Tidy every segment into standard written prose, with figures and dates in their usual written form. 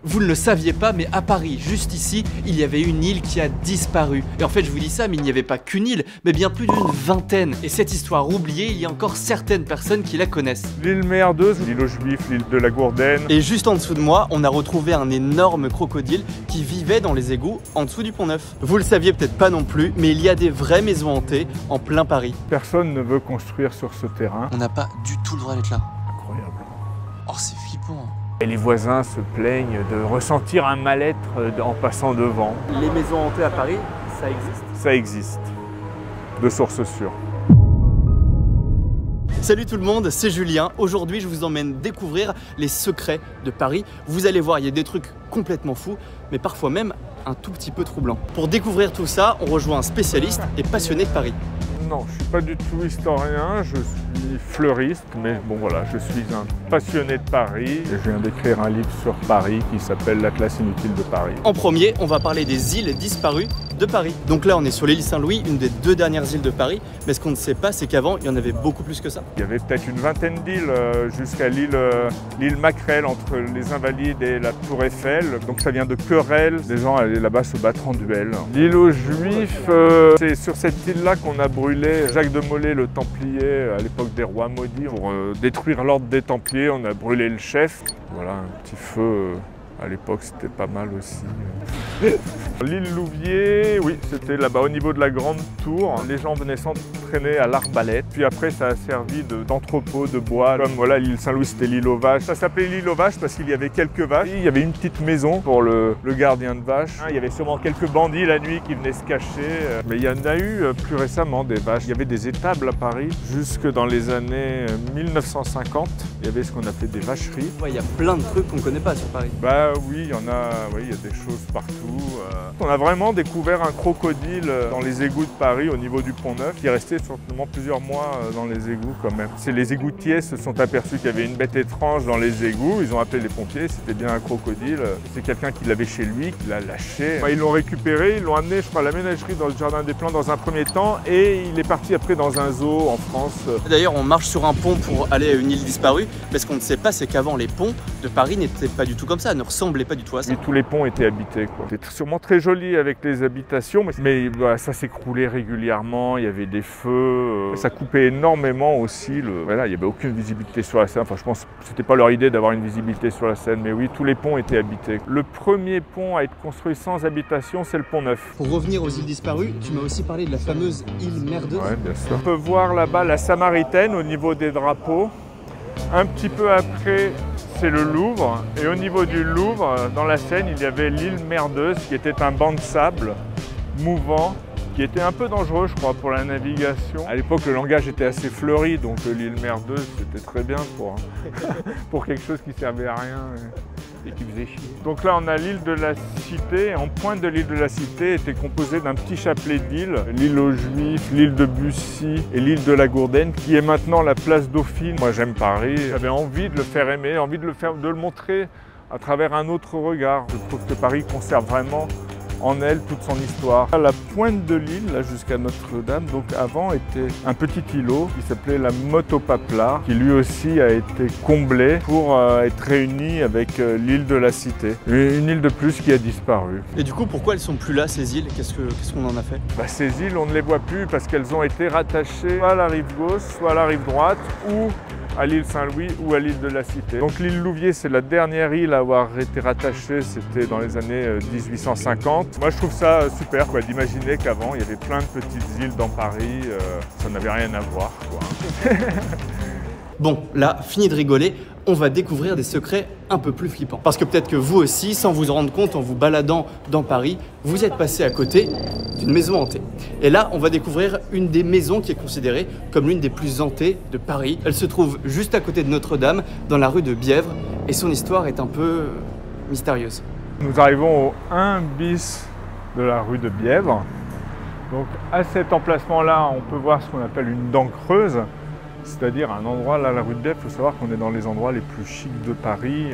Vous ne le saviez pas, mais à Paris, juste ici, il y avait une île qui a disparu. Et en fait, je vous dis ça, mais il n'y avait pas qu'une île, mais bien plus d'une vingtaine. Et cette histoire oubliée, il y a encore certaines personnes qui la connaissent. L'île Merdeuse, l'île aux Juifs, l'île de la Gourdaine. Et juste en dessous de moi, on a retrouvé un énorme crocodile qui vivait dans les égouts en dessous du Pont-Neuf. Vous le saviez peut-être pas non plus, mais il y a des vraies maisons hantées en plein Paris. Personne ne veut construire sur ce terrain. On n'a pas du tout le droit d'être là. Incroyable. Oh, c'est flippant. Et les voisins se plaignent de ressentir un mal-être en passant devant. Les maisons hantées à Paris, ça existe? Ça existe, de sources sûres. Salut tout le monde, c'est Julien. Aujourd'hui, je vous emmène découvrir les secrets de Paris. Vous allez voir, il y a des trucs complètement fous, mais parfois même un tout petit peu troublants. Pour découvrir tout ça, on rejoint un spécialiste et passionné de Paris. Non, je ne suis pas du tout historien, je suis fleuriste, mais bon voilà, je suis un passionné de Paris. Et je viens d'écrire un livre sur Paris qui s'appelle L'Atlas inutile de Paris. En premier, on va parler des îles disparues de Paris. Donc là, on est sur l'île Saint-Louis, une des deux dernières îles de Paris. Mais ce qu'on ne sait pas, c'est qu'avant, il y en avait beaucoup plus que ça. Il y avait peut-être une vingtaine d'îles jusqu'à l'île Macrel, entre les Invalides et la Tour Eiffel. Donc ça vient de querelles, les gens allaient là-bas se battre en duel. L'île aux Juifs, c'est sur cette île-là qu'on a brûlé Jacques de Molay, le Templier, à l'époque des rois maudits. Pour détruire l'ordre des Templiers, on a brûlé le chef. Voilà, un petit feu. À l'époque, c'était pas mal aussi. L'île Louviers, oui, c'était là-bas au niveau de la Grande Tour. Les gens venaient s'entraîner à l'arbalète. Puis après, ça a servi d'entrepôt de bois. Comme voilà, l'île Saint-Louis, c'était l'île aux vaches. Ça s'appelait l'île aux vaches parce qu'il y avait quelques vaches. Il y avait une petite maison pour le gardien de vaches. Il y avait sûrement quelques bandits la nuit qui venaient se cacher. Mais il y en a eu plus récemment des vaches. Il y avait des étables à Paris. Jusque dans les années 1950, il y avait ce qu'on appelait des vacheries. Ouais, il y a plein de trucs qu'on ne connaît pas sur Paris. Oui, il y en a, oui, il y a des choses partout. On a vraiment découvert un crocodile dans les égouts de Paris au niveau du Pont-Neuf qui est resté certainement plusieurs mois dans les égouts quand même. Les égoutiers se sont aperçus qu'il y avait une bête étrange dans les égouts, ils ont appelé les pompiers, c'était bien un crocodile. C'est quelqu'un qui l'avait chez lui, qui l'a lâché. Ils l'ont récupéré, ils l'ont amené, je crois, à la ménagerie dans le Jardin des Plantes dans un premier temps et il est parti après dans un zoo en France. D'ailleurs, on marche sur un pont pour aller à une île disparue, mais ce qu'on ne sait pas, c'est qu'avant les ponts de Paris n'étaient pas du tout comme ça, ne ressemblaient pas du tout à ça. Et tous les ponts étaient habités. C'était sûrement très joli avec les habitations, mais voilà, ça s'écroulait régulièrement, il y avait des feux, ça coupait énormément aussi. Voilà, il n'y avait aucune visibilité sur la Seine. Enfin, je pense que ce n'était pas leur idée d'avoir une visibilité sur la Seine, mais oui, tous les ponts étaient habités. Le premier pont à être construit sans habitation, c'est le Pont-Neuf. Pour revenir aux îles disparues, tu m'as aussi parlé de la fameuse île Merdeuse. Oui, bien sûr. On peut voir là-bas la Samaritaine au niveau des drapeaux. Un petit peu après, c'est le Louvre. Et au niveau du Louvre, dans la Seine, il y avait l'île Merdeuse, qui était un banc de sable mouvant, qui était un peu dangereux, je crois, pour la navigation. À l'époque, le langage était assez fleuri, donc l'île Merdeuse, c'était très bien pour quelque chose qui servait à rien et qui faisait chier. Donc là, on a l'île de la Cité. En pointe de l'île de la Cité était composée d'un petit chapelet d'îles. L'île aux Juifs, l'île de Bussy et l'île de la Gourdaine, qui est maintenant la place Dauphine. Moi, j'aime Paris. J'avais envie de le faire aimer, envie de le montrer à travers un autre regard. Je trouve que Paris conserve vraiment en elle toute son histoire. À la pointe de l'île, là jusqu'à Notre-Dame, donc avant était un petit îlot qui s'appelait la Motte au Paplard, qui lui aussi a été comblé pour être réuni avec l'île de la Cité. Une île de plus qui a disparu. Et du coup, pourquoi elles sont plus là, ces îles? Qu'est-ce qu'on en a fait? Ces îles, on ne les voit plus parce qu'elles ont été rattachées soit à la rive gauche, soit à la rive droite, ou à l'île Saint-Louis ou à l'île de la Cité. Donc l'île Louviers, c'est la dernière île à avoir été rattachée, c'était dans les années 1850. Moi je trouve ça super d'imaginer qu'avant il y avait plein de petites îles dans Paris, ça n'avait rien à voir. Bon, là, fini de rigoler, on va découvrir des secrets un peu plus flippants. Parce que peut-être que vous aussi, sans vous en rendre compte en vous baladant dans Paris, vous êtes passé à côté d'une maison hantée. Et là, on va découvrir une des maisons qui est considérée comme l'une des plus hantées de Paris. Elle se trouve juste à côté de Notre-Dame, dans la rue de Bièvre, et son histoire est un peu mystérieuse. Nous arrivons au 1 bis de la rue de Bièvre. Donc à cet emplacement-là, on peut voir ce qu'on appelle une dent creuse. C'est-à-dire un endroit, là, la rue de Bièvre, il faut savoir qu'on est dans les endroits les plus chics de Paris.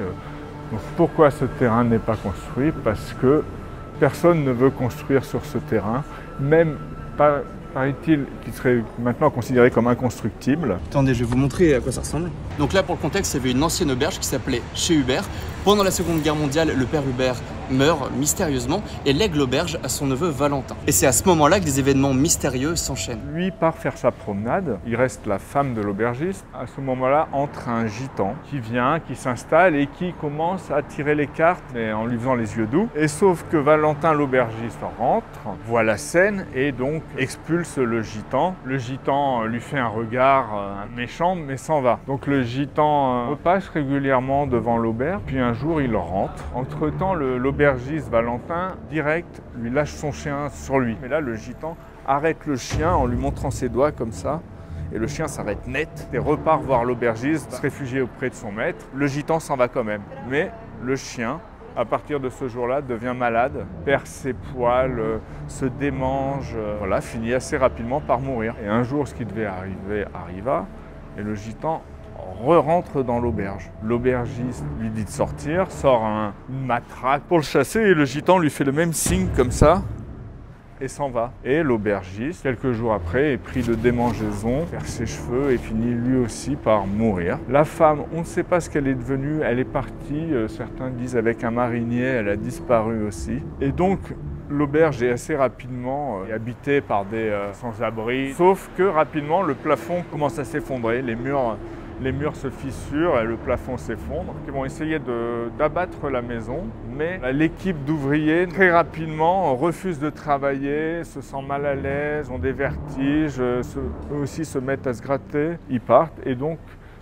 Donc pourquoi ce terrain n'est pas construit? Parce que personne ne veut construire sur ce terrain, même paraît-il qu'il serait maintenant considéré comme inconstructible. Attendez, je vais vous montrer à quoi ça ressemble. Donc là, pour le contexte, il y avait une ancienne auberge qui s'appelait Chez Hubert. Pendant la Seconde Guerre mondiale, le père Hubert meurt mystérieusement et lègue l'auberge à son neveu Valentin. Et c'est à ce moment-là que des événements mystérieux s'enchaînent. Lui part faire sa promenade, il reste la femme de l'aubergiste. À ce moment-là, entre un gitan qui vient, qui s'installe et qui commence à tirer les cartes mais en lui faisant les yeux doux. Et sauf que Valentin, l'aubergiste, rentre, voit la scène et donc expulse le gitan. Le gitan lui fait un regard méchant mais s'en va. Donc le gitan repasse régulièrement devant l'auberge, puis un jour il rentre. Entre-temps, l'aubergiste Valentin, direct, lui lâche son chien sur lui. Mais là, le gitan arrête le chien en lui montrant ses doigts comme ça. Et le chien s'arrête net et repart voir l'aubergiste, se réfugier auprès de son maître. Le gitan s'en va quand même. Mais le chien, à partir de ce jour-là, devient malade, perd ses poils, se démange, voilà, finit assez rapidement par mourir. Et un jour, ce qui devait arriver arriva, et le gitan re-rentre dans l'auberge. L'aubergiste lui dit de sortir, sort une matraque pour le chasser et le gitan lui fait le même signe comme ça et s'en va. Et l'aubergiste, quelques jours après, est pris de démangeaison, perd ses cheveux et finit lui aussi par mourir. La femme, on ne sait pas ce qu'elle est devenue, elle est partie, certains disent avec un marinier, elle a disparu aussi. Et donc, l'auberge est assez rapidement habitée par des sans-abri, sauf que rapidement, le plafond commence à s'effondrer, les murs se fissurent et le plafond s'effondre. Ils vont essayer d'abattre la maison, mais l'équipe d'ouvriers très rapidement refuse de travailler, se sent mal à l'aise, ont des vertiges, eux aussi se mettent à se gratter. Ils partent et donc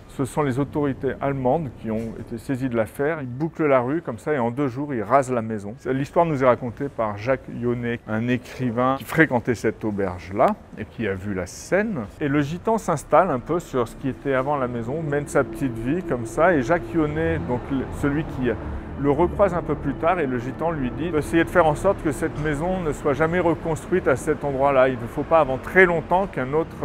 ce sont les autorités allemandes qui ont été saisies de l'affaire. Ils bouclent la rue comme ça et en 2 jours, ils rasent la maison. L'histoire nous est racontée par Jacques Yonnet, un écrivain qui fréquentait cette auberge-là et qui a vu la scène. Et le gitan s'installe un peu sur ce qui était avant la maison, mène sa petite vie comme ça. Et Jacques Yonnet, donc celui qui le recroise un peu plus tard et le gitan lui dit d'essayer de faire en sorte que cette maison ne soit jamais reconstruite à cet endroit-là. Il ne faut pas avant très longtemps qu'une autre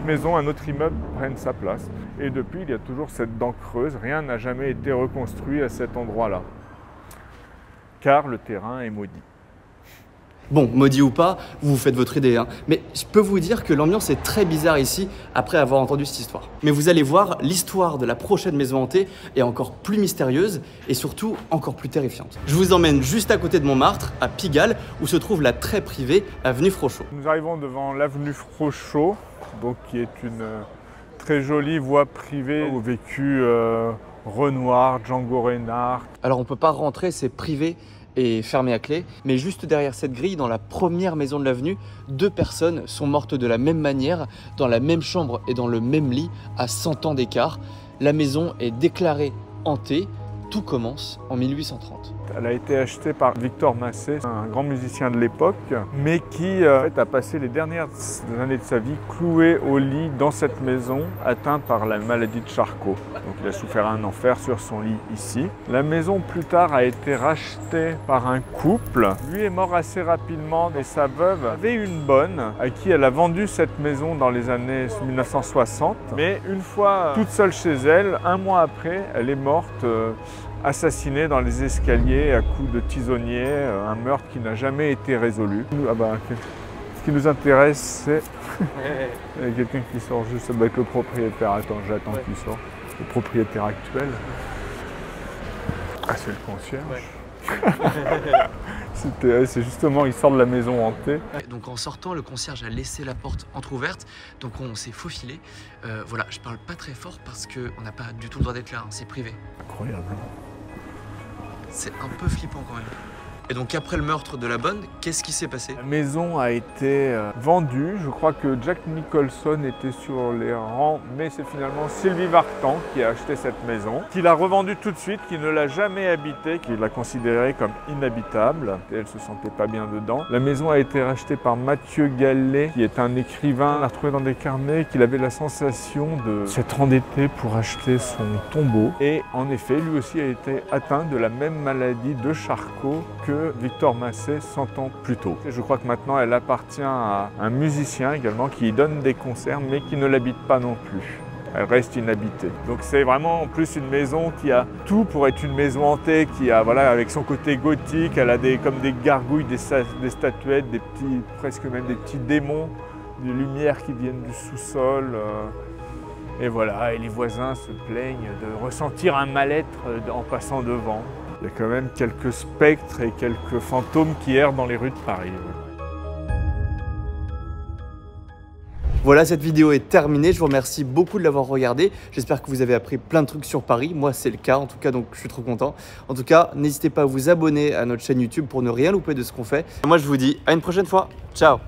maison, un autre immeuble prenne sa place. Et depuis, il y a toujours cette dent creuse. Rien n'a jamais été reconstruit à cet endroit-là. Car le terrain est maudit. Bon, maudit ou pas, vous vous faites votre idée, hein. Mais je peux vous dire que l'ambiance est très bizarre ici après avoir entendu cette histoire. Mais vous allez voir, l'histoire de la prochaine maison hantée est encore plus mystérieuse et surtout encore plus terrifiante. Je vous emmène juste à côté de Montmartre, à Pigalle, où se trouve la très privée avenue Frochot. Nous arrivons devant l'avenue Frochot, donc qui est une très jolie voie privée où vécu Renoir, Django Reinhardt. Alors on peut pas rentrer, c'est privé et fermé à clé, mais juste derrière cette grille, dans la première maison de l'avenue, 2 personnes sont mortes de la même manière, dans la même chambre et dans le même lit, à 100 ans d'écart. La maison est déclarée hantée. Tout commence en 1830. Elle a été achetée par Victor Massé, un grand musicien de l'époque, mais qui a passé les dernières années de sa vie cloué au lit dans cette maison, atteint par la maladie de Charcot. Donc il a souffert un enfer sur son lit ici. La maison plus tard a été rachetée par un couple. Lui est mort assez rapidement et sa veuve avait une bonne à qui elle a vendu cette maison dans les années 1960. Mais une fois toute seule chez elle, 1 mois après, elle est morte assassinée dans les escaliers à coups de tisonnier, un meurtre qui n'a jamais été résolu. Ce qui nous intéresse, c'est il y a quelqu'un qui sort juste, ça doit être le propriétaire. Attends, j'attends qu'il sorte. Le propriétaire actuel. Ah, c'est le concierge. C'est justement, il sort de la maison hantée. Donc en sortant, le concierge a laissé la porte entrouverte, donc on s'est faufilé. Voilà, je parle pas très fort parce qu'on n'a pas du tout le droit d'être là, hein, c'est privé. Incroyable. C'est un peu flippant quand même. Et donc après le meurtre de la bonne, qu'est-ce qui s'est passé? La maison a été vendue. Je crois que Jack Nicholson était sur les rangs, mais c'est finalement Sylvie Vartan qui a acheté cette maison, qui l'a revendue tout de suite, qui ne l'a jamais habitée, qui l'a considérée comme inhabitable. Et elle se sentait pas bien dedans. La maison a été rachetée par Mathieu Gallet, qui est un écrivain. On l'a retrouvé dans des carnets qu'il avait la sensation de s'être endetté pour acheter son tombeau. Et en effet, lui aussi a été atteint de la même maladie de Charcot que Victor Massé 100 ans plus tôt. Et je crois que maintenant elle appartient à un musicien également qui donne des concerts mais qui ne l'habite pas non plus. Elle reste inhabitée. Donc c'est vraiment en plus une maison qui a tout pour être une maison hantée, qui a, voilà, avec son côté gothique, elle a comme des gargouilles, des statuettes, des petits, presque même des petits démons, des lumières qui viennent du sous-sol. Et voilà, et les voisins se plaignent de ressentir un mal-être en passant devant. Il y a quand même quelques spectres et quelques fantômes qui errent dans les rues de Paris. Voilà, cette vidéo est terminée. Je vous remercie beaucoup de l'avoir regardée. J'espère que vous avez appris plein de trucs sur Paris. Moi, c'est le cas, en tout cas, donc je suis trop content. En tout cas, n'hésitez pas à vous abonner à notre chaîne YouTube pour ne rien louper de ce qu'on fait. Moi, je vous dis à une prochaine fois. Ciao!